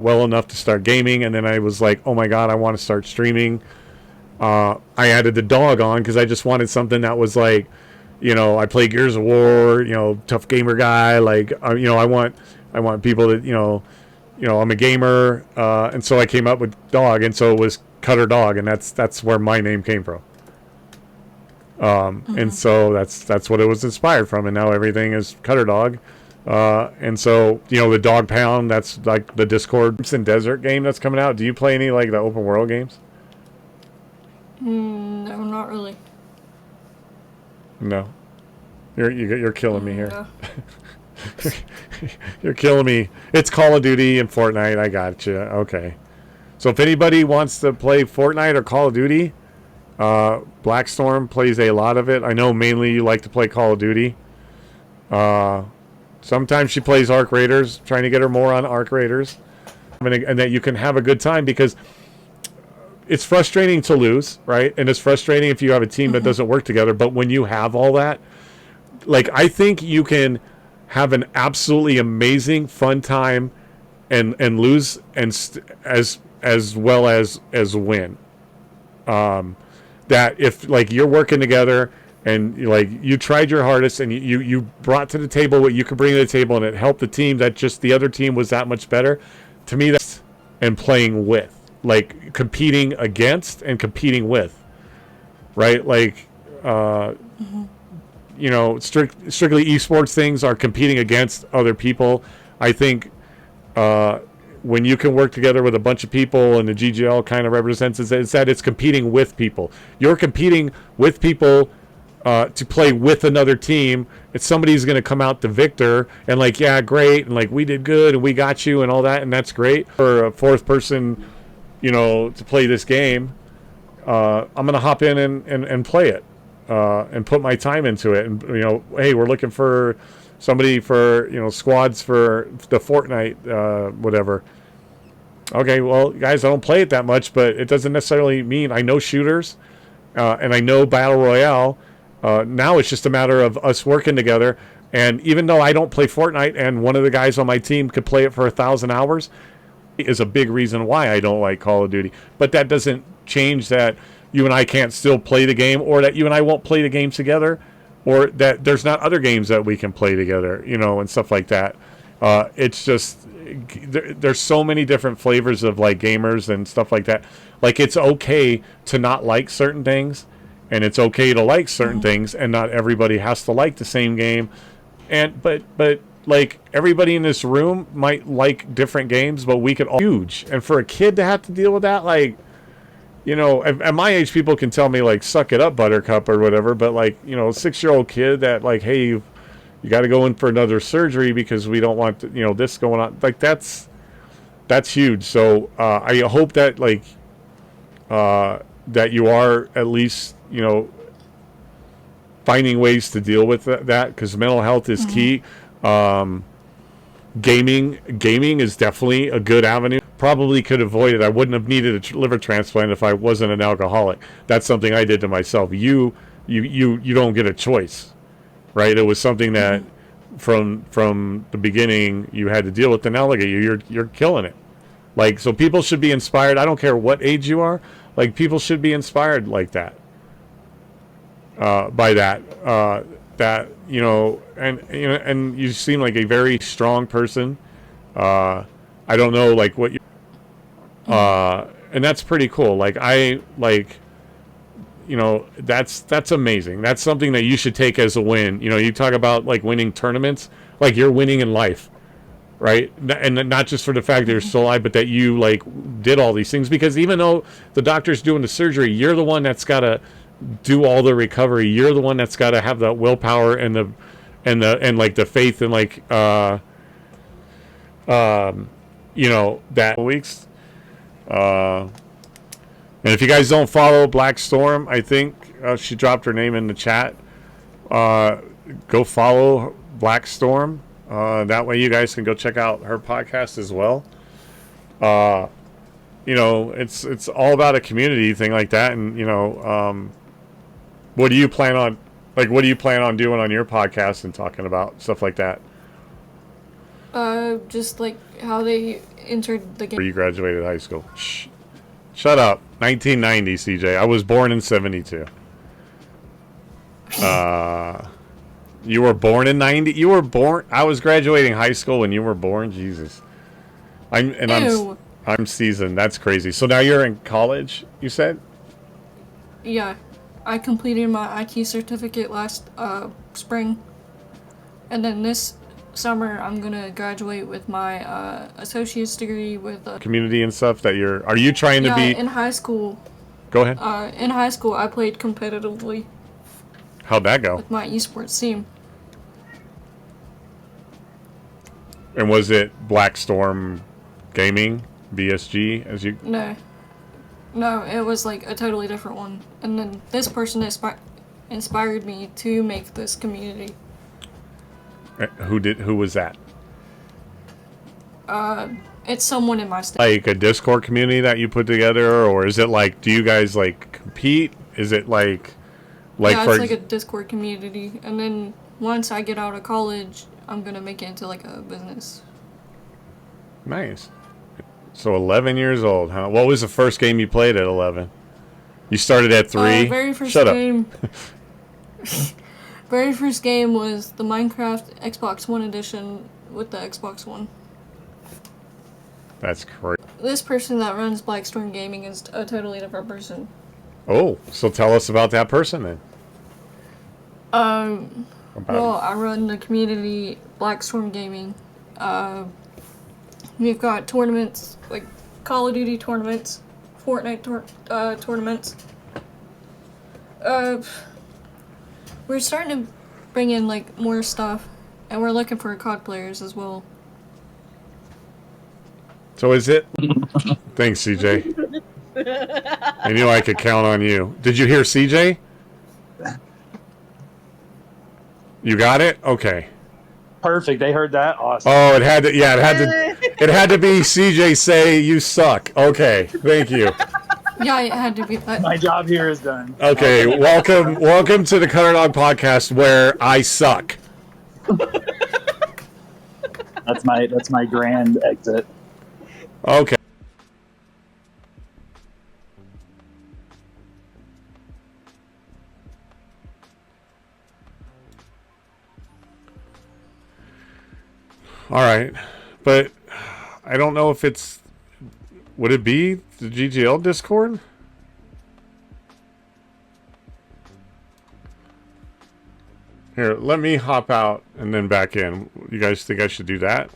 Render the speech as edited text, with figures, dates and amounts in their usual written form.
well enough to start gaming, and then I was like, oh my god, I want to start streaming. I added the dog on because I just wanted something that was like, I play Gears of War, tough gamer guy. Like, I want people that, I'm a gamer, and so I came up with dog, and so it was Cutter Dog, and that's where my name came from. And so that's what it was inspired from, and now everything is Cutter Dog. And so, the Dog Pound, that's like the Discord and Desert game that's coming out. Do you play any like the open world games? No, not really. No. You're killing me here. No. You're killing me. It's Call of Duty and Fortnite. I got you. Okay. So if anybody wants to play Fortnite or Call of Duty, Blackstorm plays a lot of it. I know mainly you like to play Call of Duty. Sometimes she plays Arc Raiders, trying to get her more on Arc Raiders. And that you can have a good time, because it's frustrating to lose, right? And it's frustrating if you have a team that doesn't work together. But when you have all that, like, I think you can have an absolutely amazing fun time and lose as well as win. That if like you're working together and like you tried your hardest and you brought to the table what you could bring to the table, and it helped the team, that just the other team was that much better. To me, that's and playing with, like, competing against and competing with, right? Like, strictly esports things are competing against other people. I think when you can work together with a bunch of people, and the GGL kind of represents is that it's competing with people. You're competing with people to play with another team. It's somebody's going to come out the victor and like, yeah, great, and like, we did good and we got you and all that, and that's great. For a fourth person, to play this game, I'm going to hop in and play it and put my time into it. And hey, we're looking for somebody for squads for the Fortnite whatever. Okay, well, guys, I don't play it that much, but it doesn't necessarily mean I know shooters and I know Battle Royale. Now it's just a matter of us working together. And even though I don't play Fortnite, and one of the guys on my team could play it for 1,000 hours, is a big reason why I don't like Call of Duty. But that doesn't change that you and I can't still play the game, or that you and I won't play the game together, or that there's not other games that we can play together, and stuff like that. It's just there's so many different flavors of like gamers and stuff like that. Like, it's okay to not like certain things, and it's okay to like certain things, and not everybody has to like the same game. And but like, everybody in this room might like different games, but we could all huge. And for a kid to have to deal with that, like, at my age, people can tell me like, suck it up, Buttercup, or whatever. But like, a 6-year-old kid that like, hey, you got to go in for another surgery because we don't want this going on. Like, that's huge. So I hope that like that you are at least finding ways to deal with that, because mental health is key. Gaming is definitely a good avenue. Probably could avoid it. I wouldn't have needed a liver transplant if I wasn't an alcoholic. That's something I did to myself. You don't get a choice, right? It was something that from the beginning you had to deal with, and now look at you. You're killing it. Like, so people should be inspired. I don't care what age you are. Like, people should be inspired like that. By that. And you seem like a very strong person. I don't know, like, what you, and that's pretty cool. Like, that's amazing. That's something that you should take as a win. You talk about like winning tournaments, like you're winning in life, right? And not just for the fact that you're still alive, but that you like did all these things, because even though the doctor's doing the surgery, you're the one that's got to do all the recovery. You're the one that's got to have that willpower and like the faith, and like that weeks. And if you guys don't follow Black Storm, I think she dropped her name in the chat. Go follow Black Storm. That way you guys can go check out her podcast as well. It's all about a community thing like that. And what do you plan on doing on your podcast and talking about stuff like that? Just like how they entered the Where game. you graduated high school? Shh. Shut up. 1990, CJ. I was born in 72. You were born in 90? You were born... I was graduating high school when you were born? Jesus. I'm and I'm Ew. I'm seasoned. That's crazy. So now you're in college, you said? Yeah, I completed my IT certificate last spring, and then this summer I'm gonna graduate with my associate's degree with. Community and stuff that you're... Are you trying to Yeah, be... in high school. Go ahead. In high school, I played competitively How'd that go? with my esports team. And was it Black Storm Gaming? BSG, as you... No, no, it was like a totally different one. And then this person inspired me to make this community. Who was that? It's someone in my state. Like a Discord community that you put together, or is it like, do you guys like compete? Is it like Yeah, for it's like a Discord community. And then once I get out of college, I'm gonna make it into like a business. Nice. So 11 years old, huh? What was the first game you played at 11? You started at 3? Very first Shut game. Very first game was the Minecraft Xbox One edition with the Xbox One. That's crazy. This person that runs Blackstorm Gaming is a totally different person. Oh, so tell us about that person then. Well, I run the community Blackstorm Gaming. We've got tournaments, like Call of Duty tournaments, Fortnite tournaments. We're starting to bring in like more stuff, and we're looking for COD players as well. So is it? Thanks, CJ. I knew I could count on you. Did you hear CJ? You got it? Okay. Perfect. They heard that. Awesome. Oh, it had to. Yeah, it had to be CJ say you suck. Okay, thank you. Yeah, it had to be that. My job here is done. Okay, welcome to the Cutter Dog Podcast, where I suck. That's my grand exit. Okay. All right, but I don't know if it's... Would it be the GGL Discord? Here, let me hop out and then back in. You guys think I should do that?